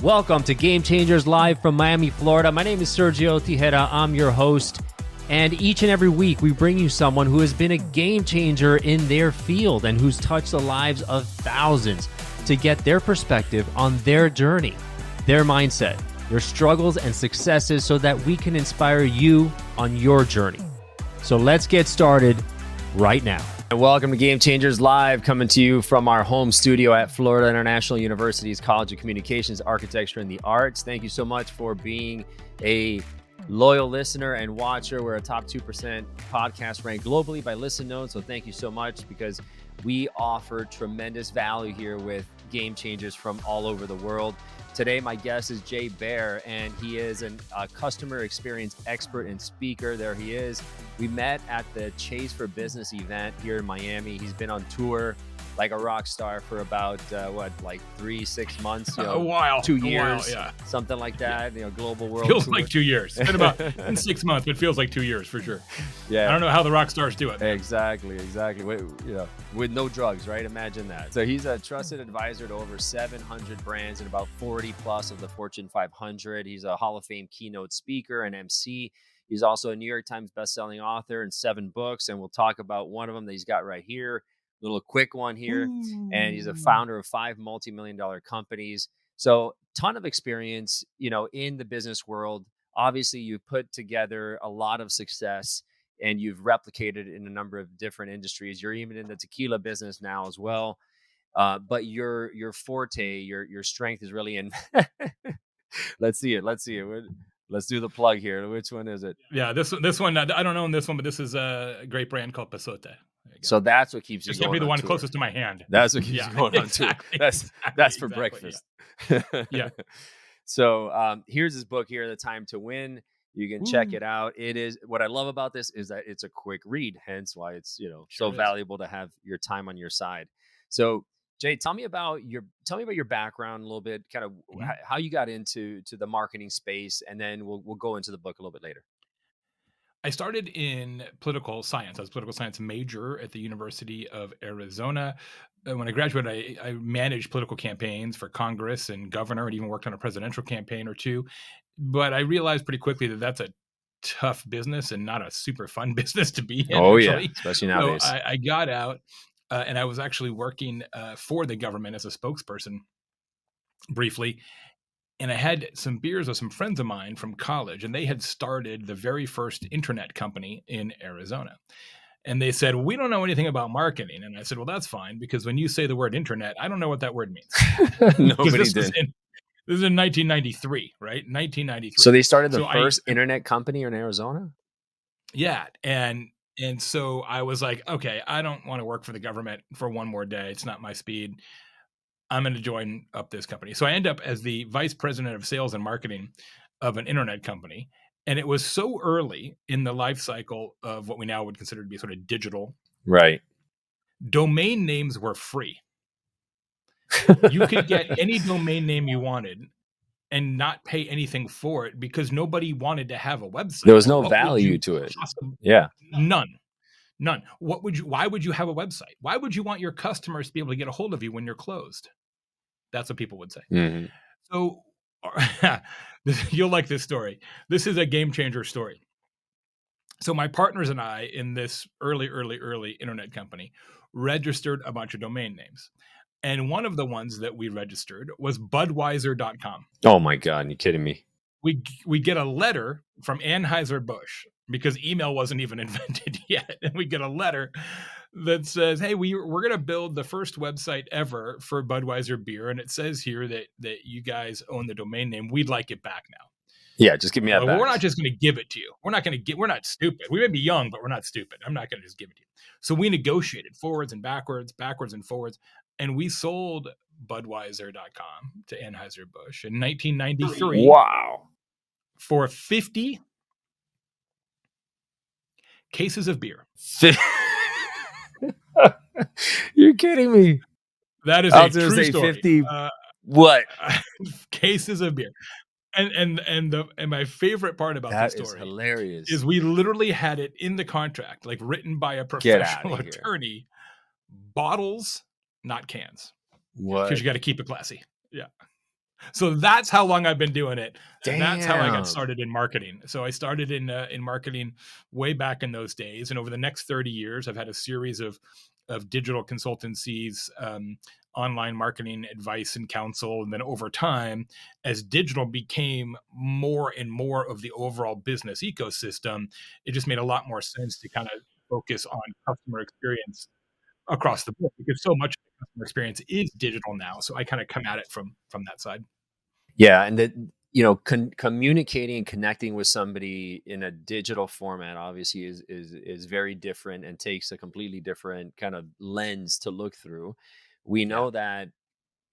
Welcome to Game Changers Live from Miami, Florida. My name is Sergio Tigera. I'm your host. And each and every week, we bring you someone who has been a game changer in their field and who's touched the lives of thousands to get their perspective on their journey, their mindset, their struggles and successes so that we can inspire you on your journey. So let's get started right now. And welcome to Game Changers Live, coming to you from our home studio at Florida International University's College of Communications, Architecture, and the Arts. Thank you so much for being a loyal listener and watcher. We're a top 2% podcast ranked globally by Listen Notes. So thank you so much, because we offer tremendous value here with game changers from all over the world. Today, my guest is Jay Baer, and he is a customer experience expert and speaker. There he is. We met at the Chase for Business event here in Miami. He's been on tour like a rock star for about, 3-6 months? A while. 2 years, while, yeah. Something like that, global world Feels tour. like 2 years. It's been about 6 months, but it feels like 2 years for sure. Yeah. I don't know how the rock stars do it. Exactly. With no drugs, right? Imagine that. So he's a trusted advisor to over 700 brands and about 40 plus of the Fortune 500. He's a Hall of Fame keynote speaker and MC. He's also a New York Times bestselling author and 7 books. And we'll talk about one of them that he's got right here. Little quick one here. Ooh. And he's a founder of 5 multi-million-dollar companies. So ton of experience, in the business world. Obviously, you've put together a lot of success and you've replicated in a number of different industries. You're even in the tequila business now as well. But your forte, your strength is really in. Let's see it. Let's do the plug here. Which one is it? Yeah, this one. I don't own this one, but this is a great brand called Pasote. So that's what keeps you going. It's going. Gonna be the one tour. Closest to my hand. That's what keeps you going on tour. That's for breakfast. Yeah. So here's his book here, The Time to Win. You can check it out. It is, what I love about this is that it's a quick read, hence why it's so valuable to have your time on your side. So Jay, tell me about your background a little bit, kind of how you got into the marketing space, and then we'll go into the book a little bit later. I started in political science. I was a political science major at the University of Arizona. When I graduated, I managed political campaigns for Congress and governor, and even worked on a presidential campaign or two. But I realized pretty quickly that that's a tough business and not a super fun business to be in. Oh, actually. Yeah, especially nowadays. So I got out, and I was actually working for the government as a spokesperson briefly. And I had some beers with some friends of mine from college, and they had started the very first internet company in Arizona. And they said, we don't know anything about marketing. And I said, well, that's fine, because when you say the word internet, I don't know what that word means. Nobody did. This is in 1993, right? 1993. So they started the first internet company in Arizona? Yeah. And so I was like, okay, I don't want to work for the government for one more day. It's not my speed. I'm going to join up this company. So I end up as the vice president of sales and marketing of an internet company. And it was so early in the life cycle of what we now would consider to be sort of digital. Right. Domain names were free. You could get any domain name you wanted and not pay anything for it, because nobody wanted to have a website. There was no value to it. Yeah. None. Why would you have a website? Why would you want your customers to be able to get a hold of you when you're closed? That's what people would say. Mm-hmm. So you'll like this story. This is a game changer story. So my partners and I in this early internet company registered a bunch of domain names. And one of the ones that we registered was Budweiser.com. Oh my God, you're kidding me. We get a letter from Anheuser-Busch, because email wasn't even invented yet. And we get a letter that says, hey, we're going to build the first website ever for Budweiser beer. And it says here that you guys own the domain name. We'd like it back now. Yeah, just give me that back. We're not just going to give it to you. We're not stupid. We may be young, but we're not stupid. I'm not going to just give it to you. So we negotiated forwards and backwards and forwards. And we sold Budweiser.com to Anheuser-Busch in 1993. Wow. For 50 cases of beer. You're kidding me. That is a true story. 50 what? Cases of beer. And my favorite part about this story is hilarious. Is we literally had it in the contract, like written by a professional attorney. Bottles, not cans. What? Because you got to keep it classy. Yeah. So that's how long I've been doing it. That's how I got Damn. started in marketing. So I started in marketing way back in those days, and over the next 30 years, I've had a series of digital consultancies, online marketing advice and counsel, and then over time, as digital became more and more of the overall business ecosystem, it just made a lot more sense to kind of focus on customer experience across the board because so much of the customer experience is digital now. So I kind of come at it from that side. Yeah, and that communicating and connecting with somebody in a digital format obviously is very different and takes a completely different kind of lens to look through. We Yeah. know that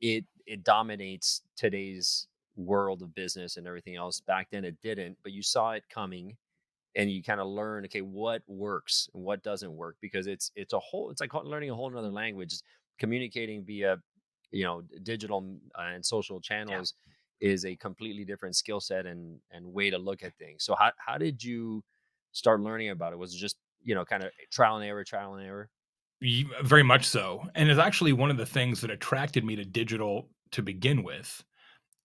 it dominates today's world of business and everything else. Back then it didn't, but you saw it coming and you kind of learn, okay, what works and what doesn't work, because it's like learning a whole another language. Communicating via digital and social Yeah. channels is a completely different skill set and way to look at things. So how did you start learning about it? Was it just kind of trial and error? Very much so. And it's actually one of the things that attracted me to digital to begin with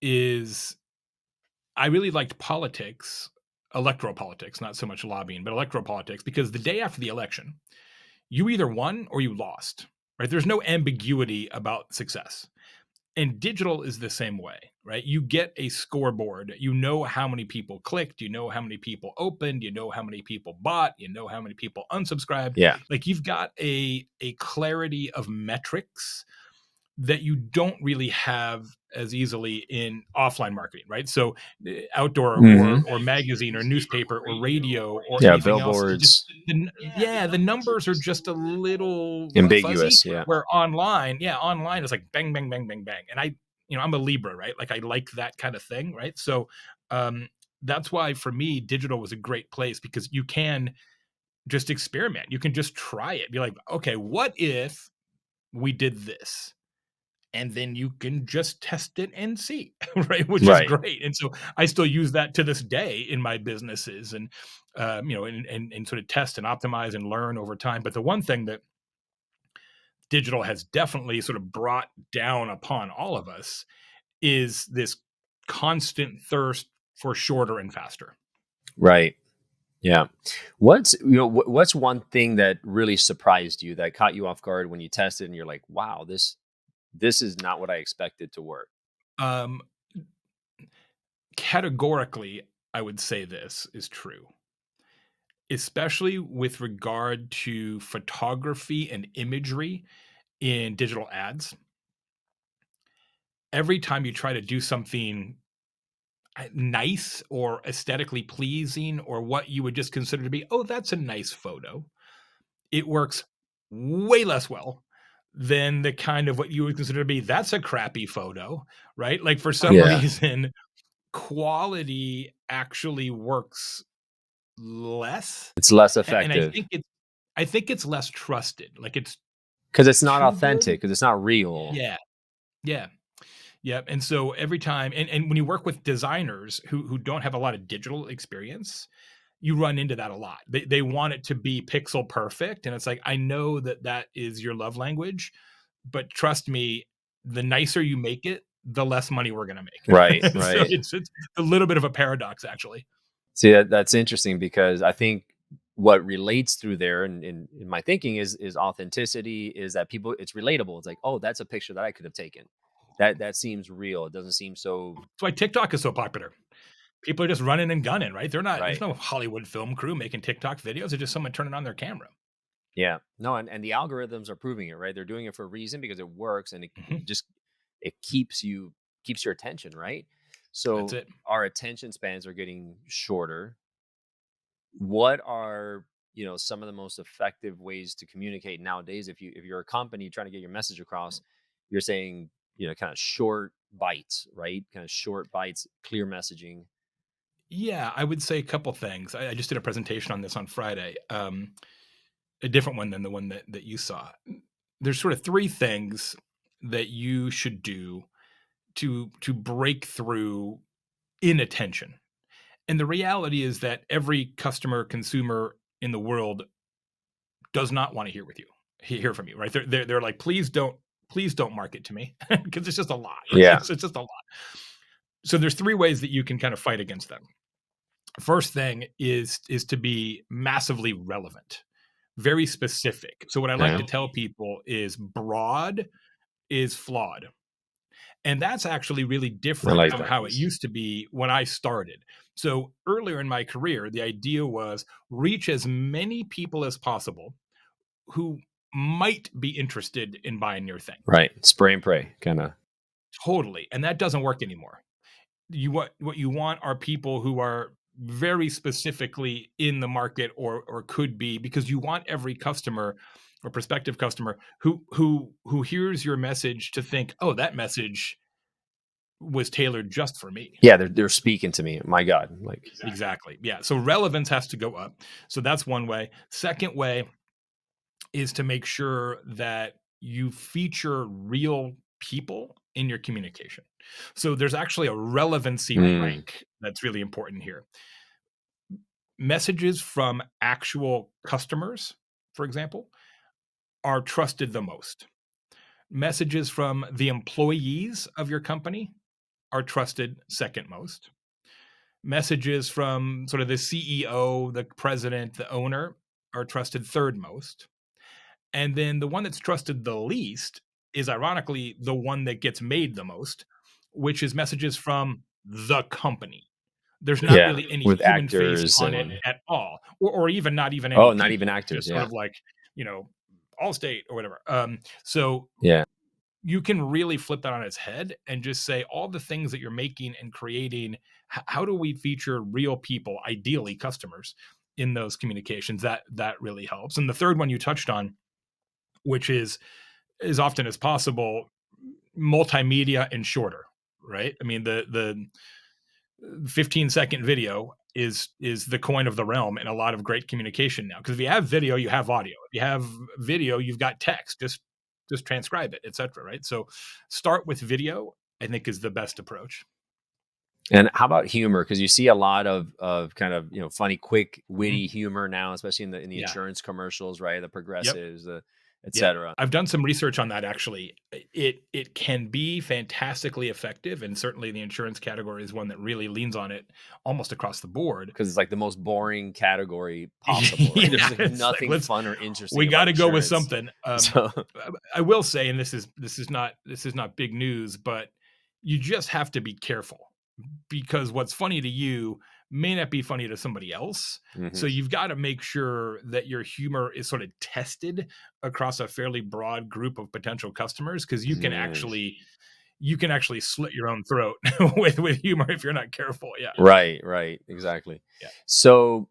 is I really liked politics, electoral politics, not so much lobbying, but electoral politics, because the day after the election, you either won or you lost, right? There's no ambiguity about success. And digital is the same way, right? You get a scoreboard. You know how many people clicked. You know how many people opened. You know how many people bought. You know how many people unsubscribed. Yeah. Like you've got a clarity of metrics that you don't really have as easily in offline marketing, right? So outdoor Hmm. or magazine or newspaper or radio or Yeah, anything else, it just billboards. yeah, the numbers are just a little fuzzy. Ambiguous. Yeah. Where online, yeah, online is like bang, bang, bang, bang, bang. And I'm a Libra, right? Like I like that kind of thing, right? So um, that's why for me, digital was a great place because you can just experiment. You can just try it. Be like, okay, what if we did this? And then you can just test it and see, right? Which is Right. great. And so I still use that to this day in my businesses and, and sort of test and optimize and learn over time. But the one thing that digital has definitely sort of brought down upon all of us is this constant thirst for shorter and faster. Right. Yeah. What's one thing that really surprised you, that caught you off guard when you tested and you're like, wow, this is not what I expected to work? Um, Categorically, I would say this is true, especially with regard to photography and imagery in digital ads. Every time you try to do something nice or aesthetically pleasing or what you would just consider to be, oh, that's a nice photo, it works way less well than the kind of what you would consider to be, that's a crappy photo, right? Like for some Yeah. reason, quality actually works less. It's less And effective I think it's less trusted. Like it's because it's not too good. authentic, because it's not real. Yeah. Yeah. Yeah, and so every time and when you work with designers who don't have a lot of digital experience, you run into that a lot. They want it to be pixel perfect, and it's like, I know that that is your love language, but trust me, the nicer you make it, the less money we're gonna Right. make. So Right. it's a little bit of a paradox, actually. See, that's interesting, because I think what relates through there, and in my thinking, is authenticity. Is that people, it's relatable. It's like, oh, that's a picture that I could have taken. That seems real. It doesn't seem so. That's why TikTok is so popular. People are just running and gunning, right? They're not there's Right. no Hollywood film crew making TikTok videos. It's just someone turning on their camera. Yeah. No, and the algorithms are proving it, right? They're doing it for a reason, because it works, and Mhm. it keeps your attention, right? That's So it. our attention spans are getting shorter. What are some of the most effective ways to communicate nowadays? If you're a company trying to get your message across, you're saying, kind of short bites, right? Kind of short bites, clear messaging. Yeah, I would say a couple things. I just did a presentation on this on Friday, a different one than the one that you saw. There's sort of three things that you should do to break through inattention. And the reality is that every customer consumer in the world does not want to hear from you, right? They're like, please don't market to me because it's just a lot. Yeah. It's just a lot. So there's three ways that you can kind of fight against them. First thing is to be massively relevant, very specific. So what I like to tell people is broad is flawed. And that's actually really different from how it used to be when I started. So earlier in my career, the idea was reach as many people as possible who might be interested in buying your thing. Right. Spray and pray, kind of. Totally. And that doesn't work anymore. What you want are people who are very specifically in the market or could be, because you want every customer or prospective customer who hears your message to think, oh, that message was tailored just for me. Yeah, they're speaking to me. My God, like exactly. Yeah. So relevance has to go up. So that's one way. Second way is to make sure that you feature real people in your communication. So there's actually a relevancy rank that's really important here. Messages from actual customers, for example, are trusted the most. Messages from the employees of your company are trusted second most. Messages from sort of the CEO, the president, the owner are trusted third most. And then the one that's trusted the least is ironically the one that gets made the most, which is messages from the company. There's not really any with human face actors on and it at all, or even not even any not people, even actors. just sort of like, Allstate or whatever. So Yeah. you can really flip that on its head and just say all the things that you're making and creating. How do we feature real people, ideally customers, in those communications? That really helps. And the third one you touched on, which is as often as possible, multimedia and shorter, right? I mean, the 15-second video is the coin of the realm in a lot of great communication now. Because if you have video, you have audio. If you have video, you've got text. Just transcribe it, etc. Right? So start with video, I think, is the best approach. And how about humor? Because you see a lot of kind of funny, quick, witty humor now, especially in the insurance commercials, right? The Progressives, etc. I've done some research on that actually. It can be fantastically effective, and certainly the insurance category is one that really leans on it almost across the board. Because it's like the most boring category possible. Right? There's like nothing fun or interesting. We got to go with something. I will say, and this is not big news, but you just have to be careful, because what's funny to you may not be funny to somebody else. So you've got to make sure that your humor is sort of tested across a fairly broad group of potential customers, because you can actually slit your own throat with humor if you're not careful. Yeah. Right. Exactly. Yeah. So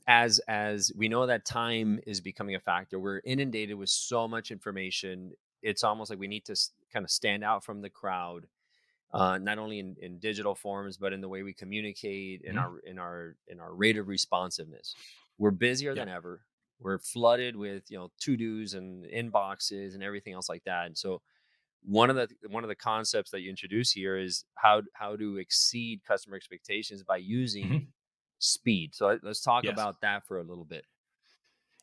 as we know that time is becoming a factor, we're inundated with so much information. It's almost like we need to kind of stand out from the crowd. Not only in digital forms, but in the way we communicate, in our rate of responsiveness. We're busier than ever. We're flooded with to-dos and inboxes and everything else like that. And so one of the concepts that you introduce here is how to exceed customer expectations by using speed. So let's talk about that for a little bit.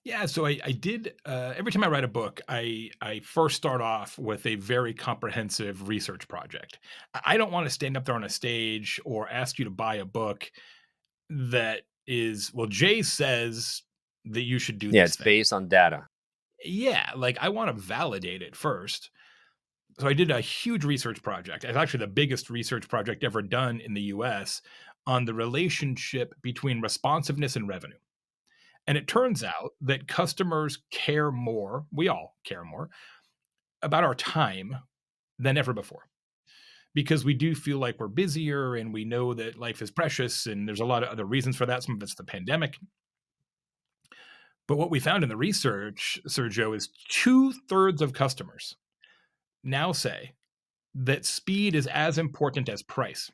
Yeah, so I did. Every time I write a book, I first start off with a very comprehensive research project. I don't want to stand up there on a stage or ask you to buy a book that is, well, Jay says that you should do this. Yeah, it's based on data. Yeah, like I want to validate it first. So I did a huge research project. It's actually the biggest research project ever done in the US on the relationship between responsiveness and revenue. And it turns out that customers care more, we all care more, about our time than ever before. Because we do feel like we're busier, and we know that life is precious, and there's a lot of other reasons for that. Some of it's the pandemic. But what we found in the research, Sergio, is 2/3 of customers now say that speed is as important as price.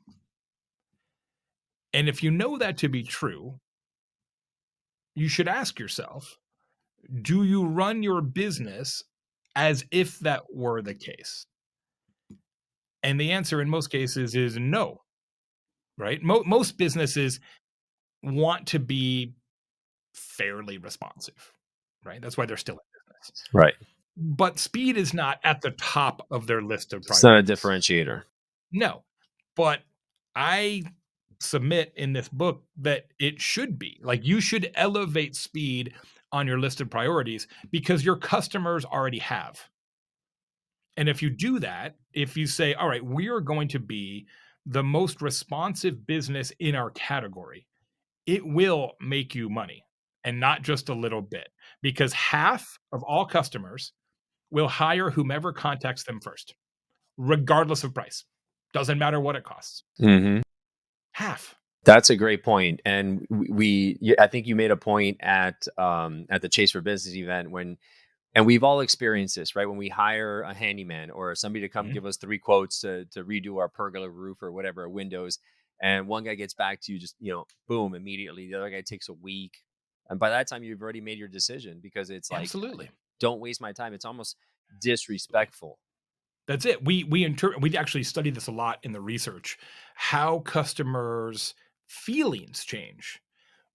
And if you know that to be true, you should ask yourself, do you run your business as if that were the case? And the answer in most cases is no, right? Most businesses want to be fairly responsive, right? That's why they're still in business. Right. But speed is not at the top of their list of priorities. It's not a differentiator. No, but I submit in this book that it should be. Like, you should elevate speed on your list of priorities because your customers already have. And if you do that, if you say, all right, we are going to be the most responsive business in our category, it will make you money, and not just a little bit, because half of all customers will hire whomever contacts them first, regardless of price. Doesn't matter what it costs. Hmm. Half. That's a great point. And I think you made a point at the Chase for Business event and we've all experienced this, right? When we hire a handyman or somebody to come Mhm. give us 3 quotes to redo our pergola roof or whatever, windows, and one guy gets back to you just, boom, immediately. The other guy takes a week. And by that time, you've already made your decision because it's like, Absolutely. don't waste my time. It's almost disrespectful. That's it. We actually studied this a lot in the research, how customers' feelings change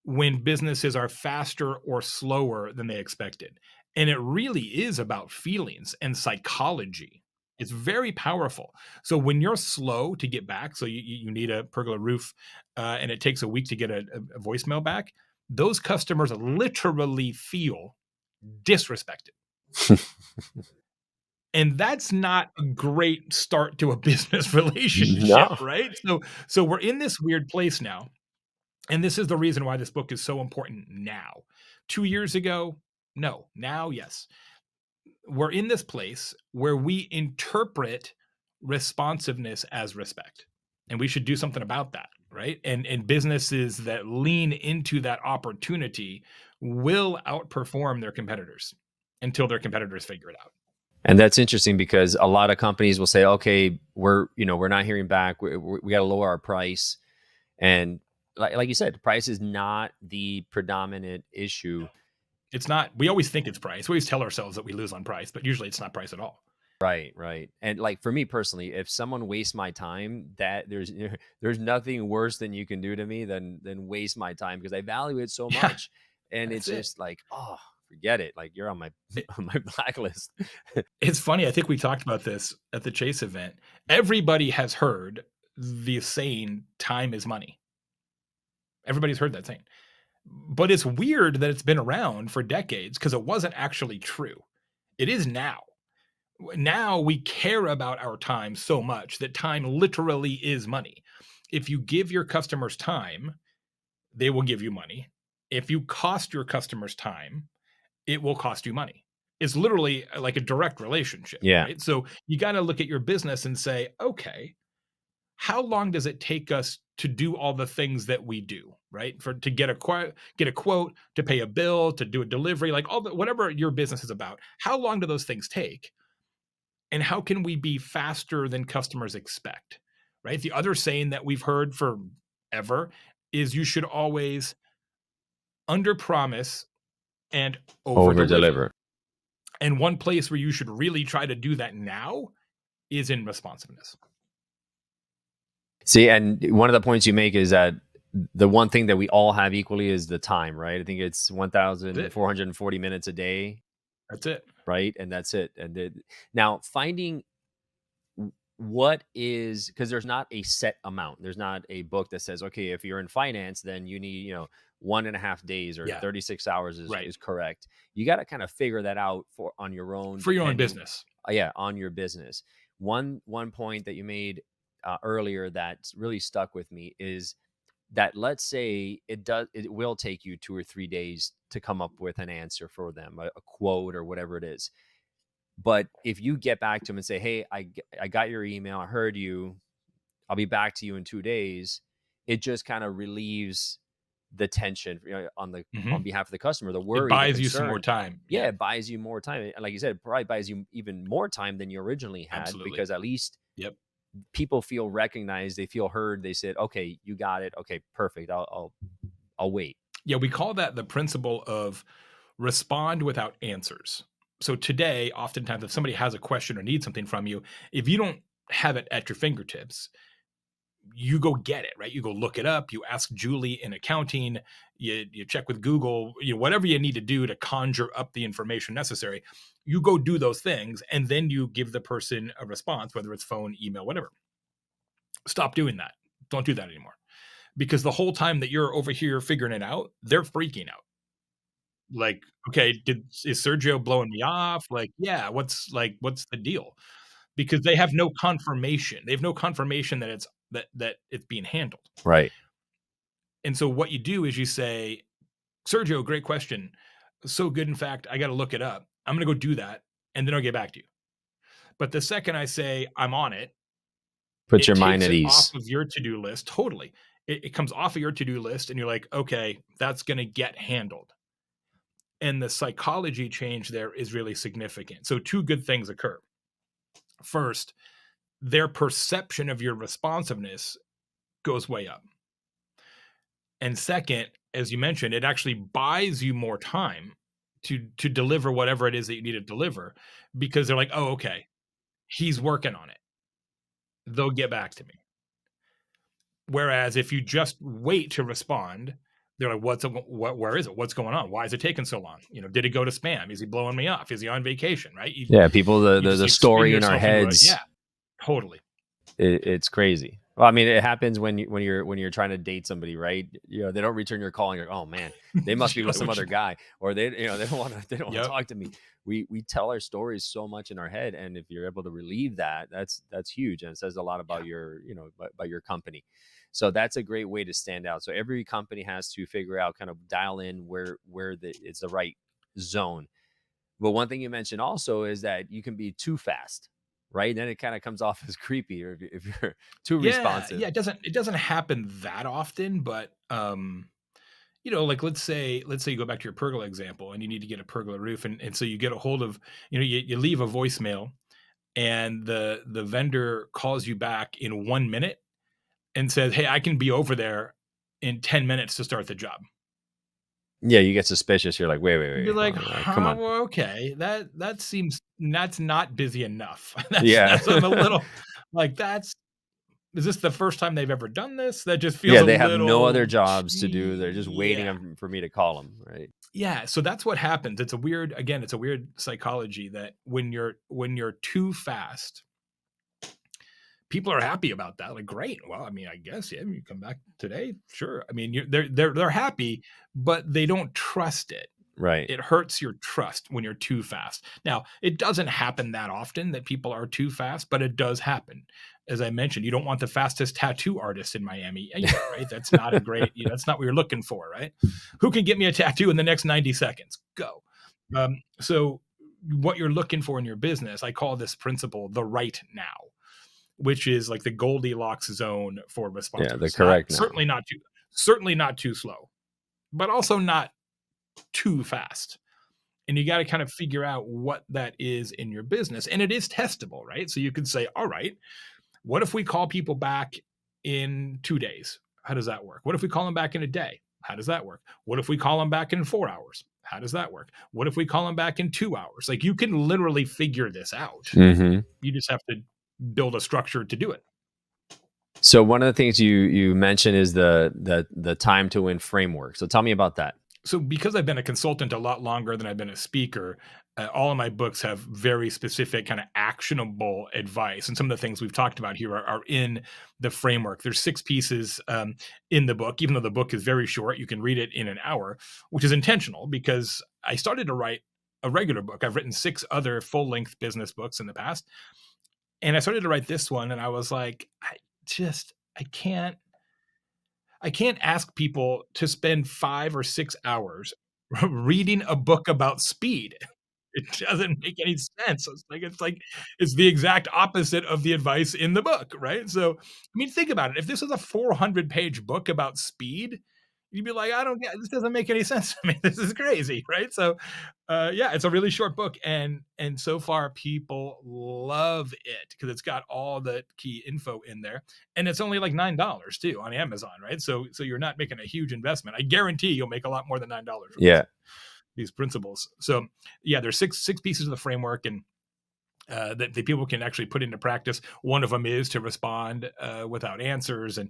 when businesses are faster or slower than they expected. And it really is about feelings and psychology. It's very powerful. So when you're slow to get back, so you need a pergola roof, and it takes a week to get a voicemail back, those customers literally feel disrespected. And that's not a great start to a business relationship, No. right? So we're in this weird place now, and this is the reason why this book is so important now. 2 years ago, no. Now, yes. We're in this place where we interpret responsiveness as respect, and we should do something about that, right? And businesses that lean into that opportunity will outperform their competitors until their competitors figure it out. And that's interesting because a lot of companies will say, okay, we're not hearing back. We got to lower our price. And like you said, price is not the predominant issue. It's not. We always think it's price. We always tell ourselves that we lose on price, but usually it's not price at all. Right, right. And like for me personally, if someone wastes my time, that there's nothing worse than you can do to me than waste my time because I value it so Yeah, much. And it's that's it. just like, oh, forget it. Like you're on my it. on my blacklist. It's funny. I think we talked about this at the Chase event. Everybody has heard the saying, time is money. Everybody's heard that saying. But it's weird that it's been around for decades because it wasn't actually true. It is now. Now we care about our time so much that time literally is money. If you give your customers time, they will give you money. If you cost your customers time, it will cost you money. It's literally like a direct relationship, Yeah. right? So you got to look at your business and say, okay, how long does it take us to do all the things that we do, right? For to get a quote, to pay a bill, to do a delivery, like all the whatever your business is about. How long do those things take? And how can we be faster than customers expect? Right? The other saying that we've heard forever is you should always under promise and over Over deliver. deliver. And one place where you should really try to do that now is in responsiveness. See, and one of the points you make is that the one thing that we all have equally is the time, right? I think it's That's it. 1,440 minutes a day, That's it. right? And that's it. Now finding what is because there's not a set amount. There's not a book that says, okay, if you're in finance, then you need, 1.5 days or Yeah. 36 hours Right. is correct. You got to kind of figure that out on your own. For your own business. Yeah, on your business. One point that you made earlier that really stuck with me is that let's say it will take you 2 or 3 days to come up with an answer for them, a quote or whatever it is. But if you get back to them and say, hey, I got your email, I heard you, I'll be back to you in 2 days, it just kind of relieves the tension, on Mhm. behalf of the customer, the It worry, the buys you some more concern. time. Yeah, it buys you more time. And like you said, it probably buys you even more time than you originally had Absolutely. because at least Yep. people feel recognized, they feel heard. They said, okay, you got it. Okay, perfect. I'll wait. Yeah, we call that the principle of respond without answers. So today, oftentimes, if somebody has a question or needs something from you, if you don't have it at your fingertips, you go get it, right? You go look it up. You ask Julie in accounting. You check with Google. Whatever you need to do to conjure up the information necessary. You go do those things, and then you give the person a response, whether it's phone, email, whatever. Stop doing that. Don't do that anymore. Because the whole time that you're over here figuring it out, they're freaking out. Like, okay, is Sergio blowing me off? Like, yeah, what's the deal? Because they have no confirmation. They have no confirmation that it's being handled. Right. And so what you do is you say, Sergio, great question. So good, in fact, I got to look it up. I'm going to go do that, and then I'll get back to you. But the second I say I'm on it, Put it your mind takes at it ease. off of your to-do list. Totally. It comes off of your to-do list, and you're like, okay, that's going to get handled. And the psychology change there is really significant. So two good things occur. First, their perception of your responsiveness goes way up. And second, as you mentioned, it actually buys you more time to deliver whatever it is that you need to deliver, because they're like, oh, okay, he's working on it. They'll get back to me. Whereas if you just wait to respond, they're like, where is it? What's going on? Why is it taking so long? Did it go to spam? Is he blowing me off? Is he on vacation? Right? People, the story in our heads. Yeah, totally. It's crazy. Well, I mean, it happens when you're trying to date somebody, right? They don't return your call, and you're like, oh man, they must be with some other guy, or they don't want to talk to me. We tell our stories so much in our head, and if you're able to relieve that, that's huge, and it says a lot about your about your company. So that's a great way to stand out. So every company has to figure out, kind of dial in where it's the right zone. But one thing you mentioned also is that you can be too fast, right? Then it kind of comes off as creepy, or if you're too responsive. Yeah, it doesn't happen that often, but like let's say you go back to your pergola example, and you need to get a pergola roof, and so you get a hold of, you leave a voicemail, and the vendor calls you back in 1 minute and says, hey, I can be over there in 10 minutes to start the job. Yeah, you get suspicious. You're like, wait. You're like, come on. Well, okay, that seems, that's not busy enough. That's I'm a little like, is this the first time they've ever done this? That just feels they have no other jobs to do. They're just Yeah. waiting for me to call them, right? Yeah, so that's what happens. It's a weird psychology that when you're too fast, people are happy about that. Like, great. Well, I mean, I guess, yeah, you come back today, sure. I mean, they're happy, but they don't trust it. Right. It hurts your trust when you're too fast. Now, it doesn't happen that often that people are too fast, but it does happen. As I mentioned, you don't want the fastest tattoo artist in Miami, right? That's not that's not what you're looking for, right? Who can get me a tattoo in the next 90 seconds? Go. So what you're looking for in your business, I call this principle the right now, which is like the Goldilocks zone for responsiveness. Yeah, the correct now. Certainly not too slow, but also not too fast. And you got to kind of figure out what that is in your business. And it is testable, right? So you could say, all right, what if we call people back in 2 days? How does that work? What if we call them back in a day? How does that work? What if we call them back in 4 hours? How does that work? What if we call them back in 2 hours? Like, you can literally figure this out. Mm-hmm. You just have to build a structure to do it. So one of the things you mentioned is the time to win framework. So tell me about that. So because I've been a consultant a lot longer than I've been a speaker, all of my books have very specific kind of actionable advice. And some of the things we've talked about here are in the framework. There's 6 pieces in the book. Even though the book is very short, you can read it in an hour, which is intentional because I started to write a regular book. I've written 6 other full-length business books in the past. And I started to write this one, and I was like, I can't ask people to spend 5 or 6 hours reading a book about speed. It doesn't make any sense. It's the exact opposite of the advice in the book, right? So, I mean, think about it. If this was a 400-page book about speed, you'd be like, this doesn't make any sense to me. This is crazy, right? So, yeah, it's a really short book, and so far people love it because it's got all the key info in there, and it's only like $9 too on Amazon, right? So you're not making a huge investment. I guarantee you'll make a lot more than $9 from these principles. So yeah, there's six pieces of the framework, and that the people can actually put into practice. One of them is to respond without answers, and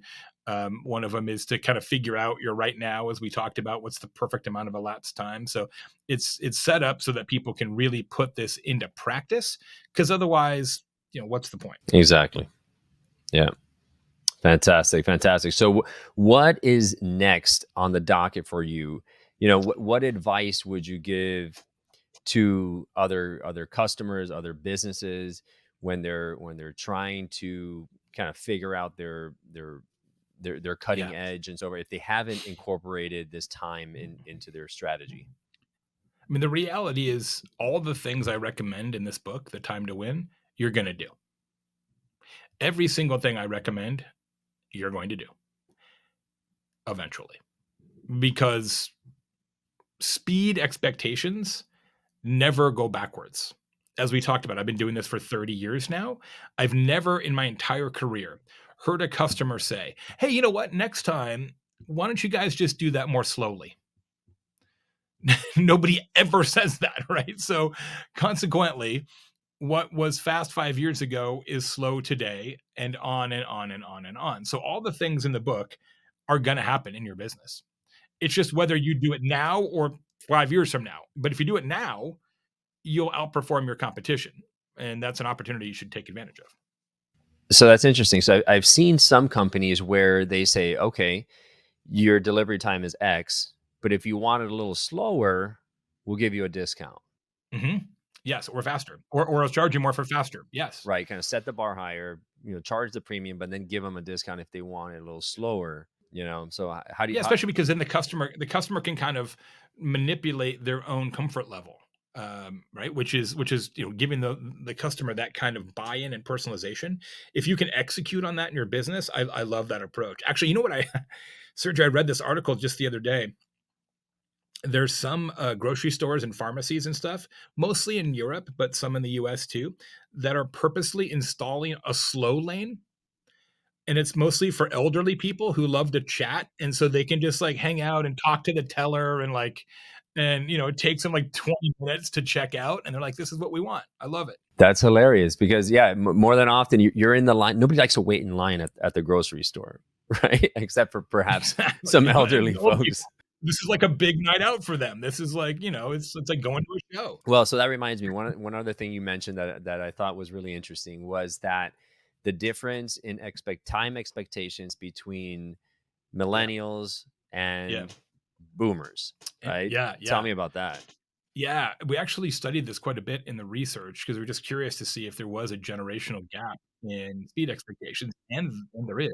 one of them is to kind of figure out your right now, as we talked about, what's the perfect amount of elapsed time. So it's set up so that people can really put this into practice, because otherwise, what's the point? Exactly. Yeah. Fantastic. So what is next on the docket for you? What advice would you give to other customers, other businesses when they're trying to kind of figure out their Yeah. cutting edge and so forth, if they haven't incorporated this time into their strategy? I mean, the reality is all the things I recommend in this book, The Time to Win, you're going to do. Every single thing I recommend, you're going to do eventually, because speed expectations never go backwards. As we talked about, I've been doing this for 30 years now. I've never in my entire career heard a customer say, "Hey, you know what? Next time, why don't you guys just do that more slowly?" Nobody ever says that, right? So consequently, what was fast 5 years ago is slow today, and on and on and on and on. So all the things in the book are going to happen in your business. It's just whether you do it now or 5 years from now. But if you do it now, you'll outperform your competition. And that's an opportunity you should take advantage of. So that's interesting. So I've seen some companies where they say, okay, your delivery time is X, but if you want it a little slower, we'll give you a discount. Hmm. Yes, or faster, or I'll charge you more for faster. Yes. Right. Kind of set the bar higher, charge the premium, but then give them a discount if they want it a little slower. So how do you, Yeah, especially because then the customer can kind of manipulate their own comfort level, right? Which is giving the customer that kind of buy-in and personalization. If you can execute on that in your business, I love that approach. Actually, you know what Sergio, I read this article just the other day. There's some grocery stores and pharmacies and stuff, mostly in Europe, but some in the US too, that are purposely installing a slow lane, and it's mostly for elderly people who love to chat, and so they can just, like, hang out and talk to the teller and, like, it takes them, like, 20 minutes to check out, and they're like, "This is what we want." I love it. That's hilarious because yeah, more than often you're in the line. Nobody likes to wait in line at the grocery store, right? Except for perhaps Exactly, some and elderly old folks. people. This is like a big night out for them. This is like, it's like going to a show. Well, so that reminds me, one other thing you mentioned that I thought was really interesting was that the difference in time expectations between Yeah, millennials yeah, and boomers, and right? yeah, Tell yeah. me about that. Yeah, we actually studied this quite a bit in the research because we're just curious to see if there was a generational gap in speed expectations, and there is.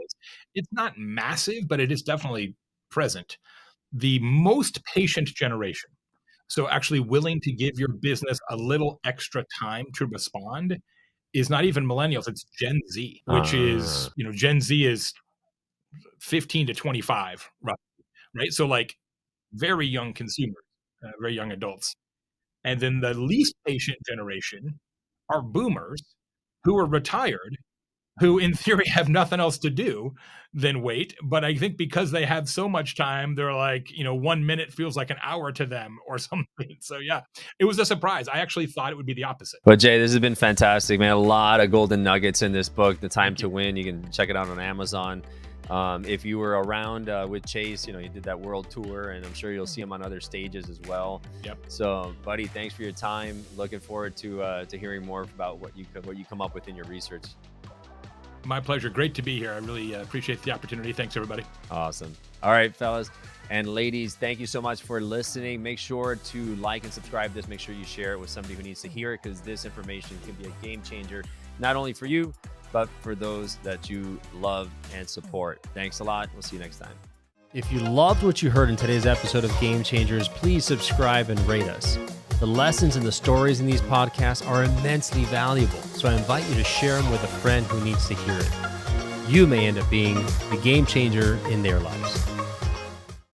It's not massive, but it is definitely present. The most patient generation, so actually willing to give your business a little extra time to respond, is not even millennials, it's Gen Z, which Uh, is, Gen Z is 15 to 25, right? So, like, very young consumers, very young adults. And then the least patient generation are boomers who are retired, who in theory have nothing else to do than wait. But I think because they have so much time, they're like, 1 minute feels like an hour to them or something. So yeah, it was a surprise. I actually thought it would be the opposite. but Jay, this has been fantastic, man. A lot of golden nuggets in this book, The Time Thank to you. Win. You can check it out on Amazon. If you were around with Chase, he did that world tour, and I'm sure you'll see him on other stages as well. Yep. So, buddy, thanks for your time. Looking forward to hearing more about what you come up with in your research. My pleasure. Great to be here. I really appreciate the opportunity. Thanks, everybody. Awesome. All right, fellas and ladies, thank you so much for listening. Make sure to like and subscribe this. Make sure you share it with somebody who needs to hear it, because this information can be a game changer, not only for you, but for those that you love and support. Thanks a lot. We'll see you next time. If you loved what you heard in today's episode of Game Changers, please subscribe and rate us. The lessons and the stories in these podcasts are immensely valuable, so I invite you to share them with a friend who needs to hear it. You may end up being the game changer in their lives.